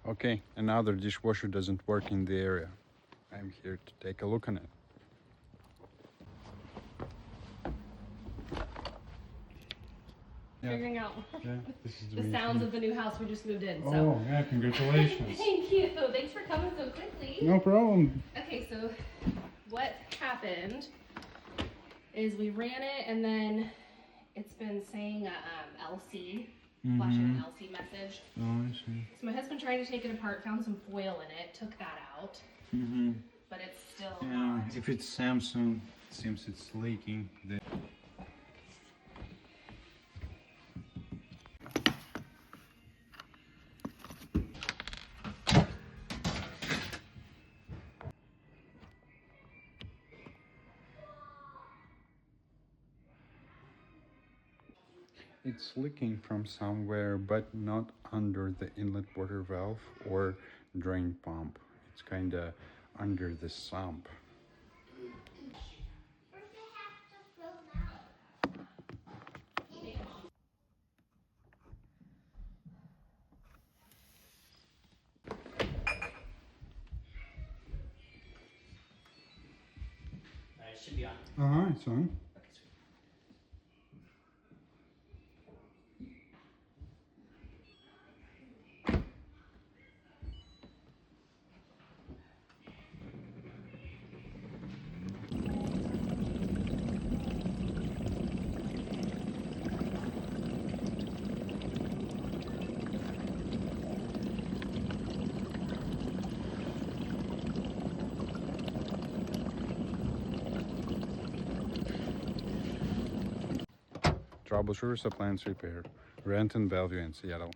Okay, another dishwasher doesn't work in the area. I'm here to take a look on it. Figuring out this is the sounds of the new house we just moved in. So. Oh, yeah, congratulations. Thank you. Thanks for coming so quickly. No problem. Okay, so what happened is we ran it and then it's been saying a LC, flashing an LC message. Oh, I see. So my husband tried to take it apart, found some foil in it, took that out, but it's still Yeah, hot. if it's Samsung, it seems it's leaking. It's leaking from somewhere, but not under the inlet water valve or drain pump. It's kinda under the sump. It should be on. It's on. Okay, sweet. Troubleshooter appliance repair. Rent in Bellevue in Seattle.